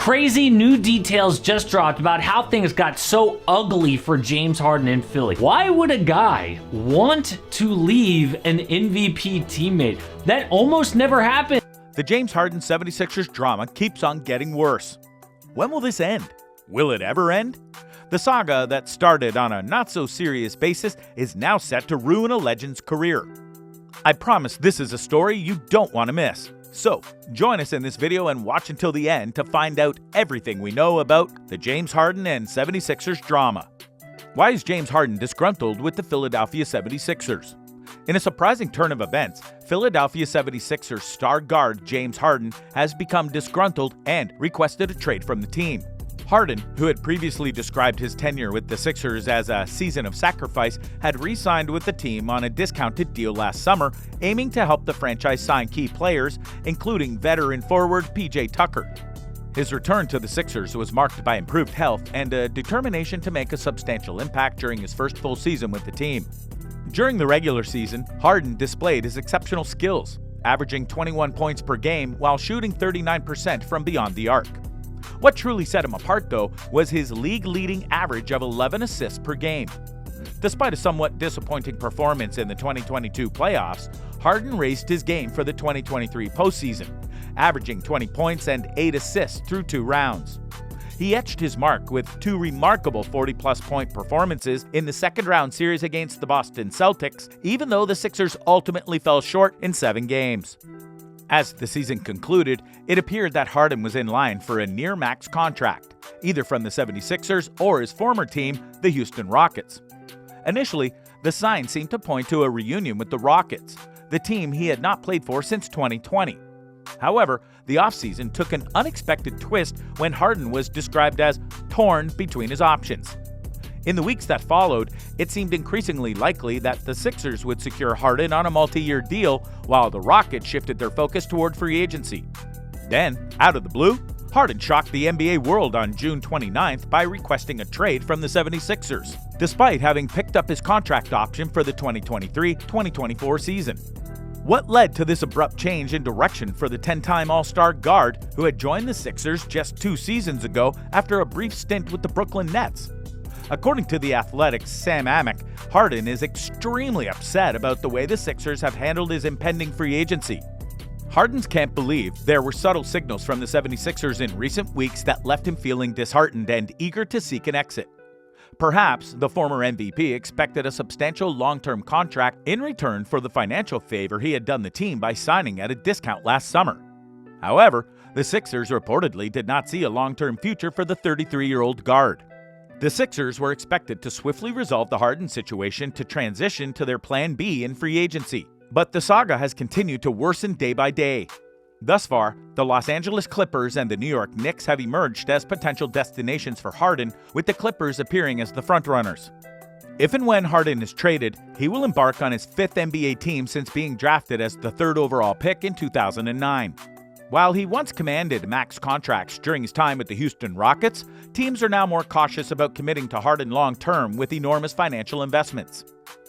Crazy new details just dropped about how things got so ugly for James Harden in Philly. Why would a guy want to leave an MVP teammate? That almost never happened. The James Harden-76ers drama keeps on getting worse. When will this end? Will it ever end? The saga that started on a not-so-serious basis is now set to ruin a legend's career. I promise this is a story you don't want to miss. So, join us in this video and watch until the end to find out everything we know about the James Harden and 76ers drama. Why is James Harden disgruntled with the Philadelphia 76ers? In a surprising turn of events, Philadelphia 76ers star guard James Harden has become disgruntled and requested a trade from the team. Harden, who had previously described his tenure with the Sixers as a season of sacrifice, had re-signed with the team on a discounted deal last summer, aiming to help the franchise sign key players, including veteran forward PJ Tucker. His return to the Sixers was marked by improved health and a determination to make a substantial impact during his first full season with the team. During the regular season, Harden displayed his exceptional skills, averaging 21 points per game while shooting 39% from beyond the arc. What truly set him apart, though, was his league-leading average of 11 assists per game. Despite a somewhat disappointing performance in the 2022 playoffs, Harden raised his game for the 2023 postseason, averaging 20 points and 8 assists through 2 rounds. He etched his mark with 2 remarkable 40-plus point performances in the second-round series against the Boston Celtics, even though the Sixers ultimately fell short in 7 games. As the season concluded, it appeared that Harden was in line for a near-max contract, either from the 76ers or his former team, the Houston Rockets. Initially, the signs seemed to point to a reunion with the Rockets, the team he had not played for since 2020. However, the offseason took an unexpected twist when Harden was described as torn between his options. In the weeks that followed, it seemed increasingly likely that the Sixers would secure Harden on a multi-year deal, while the Rockets shifted their focus toward free agency. Then, out of the blue, Harden shocked the NBA world on June 29th by requesting a trade from the 76ers, despite having picked up his contract option for the 2023-2024 season. What led to this abrupt change in direction for the 10-time All-Star guard who had joined the Sixers just 2 seasons ago after a brief stint with the Brooklyn Nets? According to The Athletic's Sam Amick, Harden is extremely upset about the way the Sixers have handled his impending free agency. Harden's camp believed there were subtle signals from the 76ers in recent weeks that left him feeling disheartened and eager to seek an exit. Perhaps the former MVP expected a substantial long-term contract in return for the financial favor he had done the team by signing at a discount last summer. However, the Sixers reportedly did not see a long-term future for the 33-year-old guard. The Sixers were expected to swiftly resolve the Harden situation to transition to their Plan B in free agency, but the saga has continued to worsen day by day. Thus far, the Los Angeles Clippers and the New York Knicks have emerged as potential destinations for Harden, with the Clippers appearing as the frontrunners. If and when Harden is traded, he will embark on his 5th NBA team since being drafted as the 3rd overall pick in 2009. While he once commanded max contracts during his time with the Houston Rockets, teams are now more cautious about committing to Harden long-term with enormous financial investments.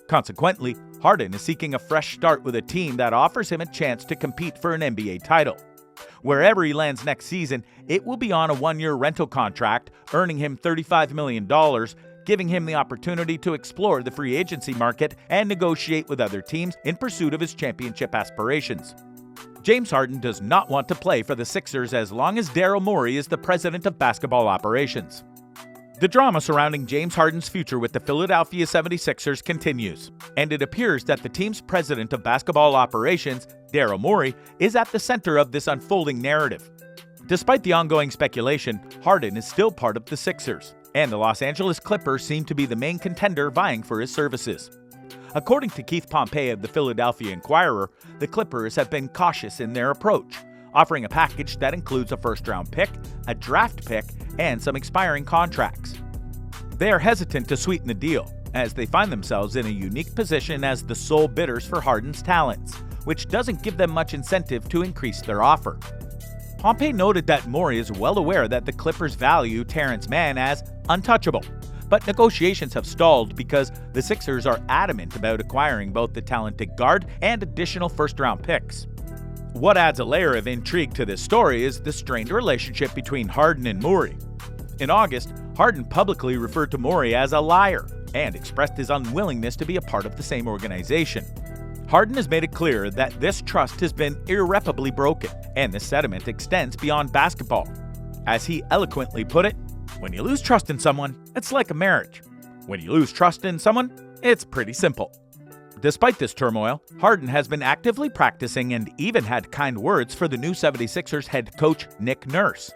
Consequently, Harden is seeking a fresh start with a team that offers him a chance to compete for an NBA title. Wherever he lands next season, it will be on a 1-year rental contract, earning him $35 million, giving him the opportunity to explore the free agency market and negotiate with other teams in pursuit of his championship aspirations. James Harden does not want to play for the Sixers as long as Daryl Morey is the president of basketball operations. The drama surrounding James Harden's future with the Philadelphia 76ers continues, and it appears that the team's president of basketball operations, Daryl Morey, is at the center of this unfolding narrative. Despite the ongoing speculation, Harden is still part of the Sixers, and the Los Angeles Clippers seem to be the main contender vying for his services. According to Keith Pompey of the Philadelphia Inquirer, the Clippers have been cautious in their approach, offering a package that includes a first-round pick, a draft pick, and some expiring contracts. They are hesitant to sweeten the deal, as they find themselves in a unique position as the sole bidders for Harden's talents, which doesn't give them much incentive to increase their offer. Pompey noted that Morey is well aware that the Clippers value Terrence Mann as untouchable, but negotiations have stalled because the Sixers are adamant about acquiring both the talented guard and additional first-round picks. What adds a layer of intrigue to this story is the strained relationship between Harden and Morey. In August, Harden publicly referred to Morey as a liar and expressed his unwillingness to be a part of the same organization. Harden has made it clear that this trust has been irreparably broken, and this sentiment extends beyond basketball. As he eloquently put it, when you lose trust in someone, it's like a marriage. When you lose trust in someone, it's pretty simple. Despite this turmoil, Harden has been actively practicing and even had kind words for the new 76ers head coach Nick Nurse.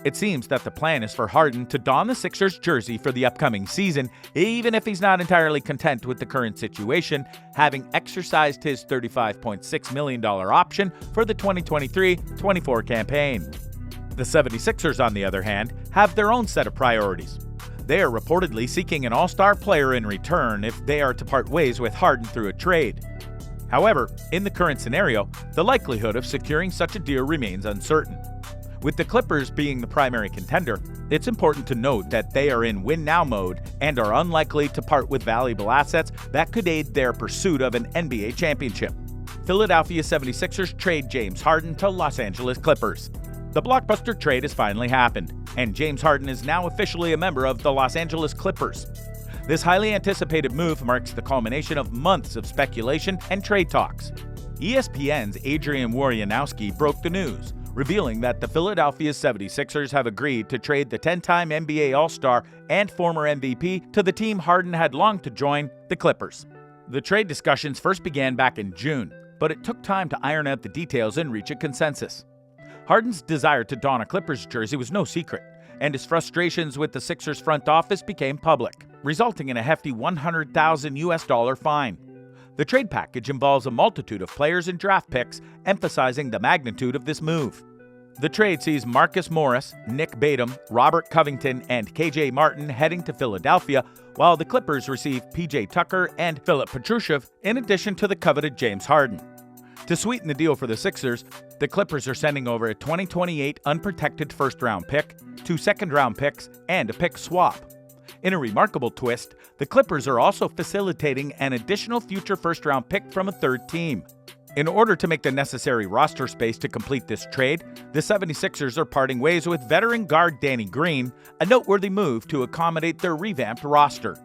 It seems that the plan is for Harden to don the Sixers jersey for the upcoming season, even if he's not entirely content with the current situation, having exercised his $35.6 million option for the 2023-24 campaign. The 76ers, on the other hand, have their own set of priorities. They are reportedly seeking an all-star player in return if they are to part ways with Harden through a trade. However, in the current scenario, the likelihood of securing such a deal remains uncertain. With the Clippers being the primary contender, it's important to note that they are in win-now mode and are unlikely to part with valuable assets that could aid their pursuit of an NBA championship. Philadelphia 76ers trade James Harden to Los Angeles Clippers. The blockbuster trade has finally happened, and James Harden is now officially a member of the Los Angeles Clippers. This highly anticipated move marks the culmination of months of speculation and trade talks. ESPN's Adrian Wojnarowski broke the news, revealing that the Philadelphia 76ers have agreed to trade the 10-time NBA All-Star and former MVP to the team Harden had longed to join, the Clippers. The trade discussions first began back in June, but it took time to iron out the details and reach a consensus. Harden's desire to don a Clippers jersey was no secret, and his frustrations with the Sixers front office became public, resulting in a hefty $100,000 fine. The trade package involves a multitude of players and draft picks, emphasizing the magnitude of this move. The trade sees Marcus Morris, Nick Batum, Robert Covington, and KJ Martin heading to Philadelphia, while the Clippers receive PJ Tucker and Filip Petrusev, in addition to the coveted James Harden. To sweeten the deal for the Sixers, the Clippers are sending over a 2028 unprotected first-round pick, 2 second-round picks, and a pick swap. In a remarkable twist, the Clippers are also facilitating an additional future first-round pick from a third team. In order to make the necessary roster space to complete this trade, the 76ers are parting ways with veteran guard Danny Green, a noteworthy move to accommodate their revamped roster.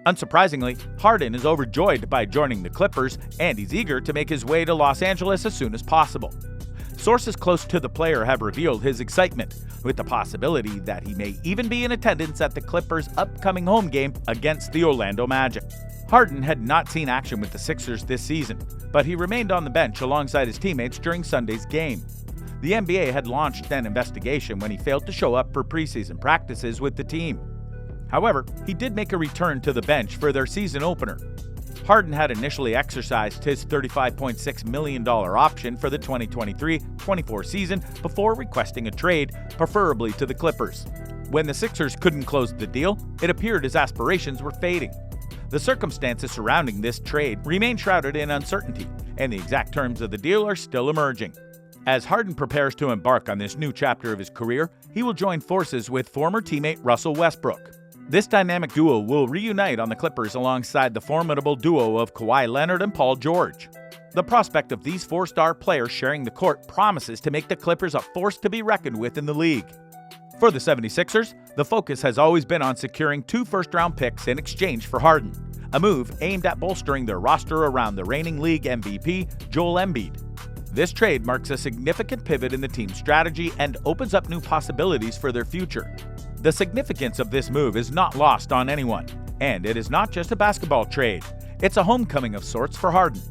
Unsurprisingly, Harden is overjoyed by joining the Clippers, and he's eager to make his way to Los Angeles as soon as possible. Sources close to the player have revealed his excitement, with the possibility that he may even be in attendance at the Clippers' upcoming home game against the Orlando Magic. Harden had not seen action with the Sixers this season, but he remained on the bench alongside his teammates during Sunday's game. The NBA had launched an investigation when he failed to show up for preseason practices with the team. However, he did make a return to the bench for their season opener. Harden had initially exercised his $35.6 million option for the 2023-24 season before requesting a trade, preferably to the Clippers. When the Sixers couldn't close the deal, it appeared his aspirations were fading. The circumstances surrounding this trade remain shrouded in uncertainty, and the exact terms of the deal are still emerging. As Harden prepares to embark on this new chapter of his career, he will join forces with former teammate Russell Westbrook. This dynamic duo will reunite on the Clippers alongside the formidable duo of Kawhi Leonard and Paul George. The prospect of these four-star players sharing the court promises to make the Clippers a force to be reckoned with in the league. For the 76ers, the focus has always been on securing 2 first-round picks in exchange for Harden, a move aimed at bolstering their roster around the reigning league MVP, Joel Embiid. This trade marks a significant pivot in the team's strategy and opens up new possibilities for their future. The significance of this move is not lost on anyone, and it is not just a basketball trade. It's a homecoming of sorts for Harden.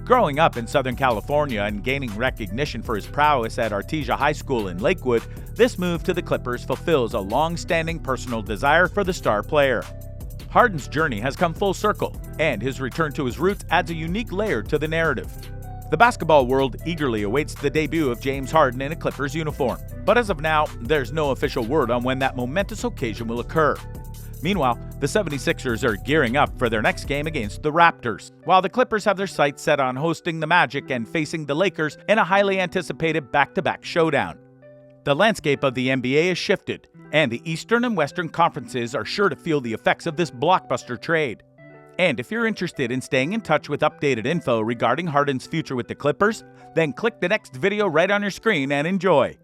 Growing up in Southern California and gaining recognition for his prowess at Artesia High School in Lakewood, this move to the Clippers fulfills a long-standing personal desire for the star player. Harden's journey has come full circle, and his return to his roots adds a unique layer to the narrative. The basketball world eagerly awaits the debut of James Harden in a Clippers uniform, but as of now, there's no official word on when that momentous occasion will occur. Meanwhile, the 76ers are gearing up for their next game against the Raptors, while the Clippers have their sights set on hosting the Magic and facing the Lakers in a highly anticipated back-to-back showdown. The landscape of the NBA has shifted, and the Eastern and Western conferences are sure to feel the effects of this blockbuster trade. And if you're interested in staying in touch with updated info regarding Harden's future with the Clippers, then click the next video right on your screen and enjoy.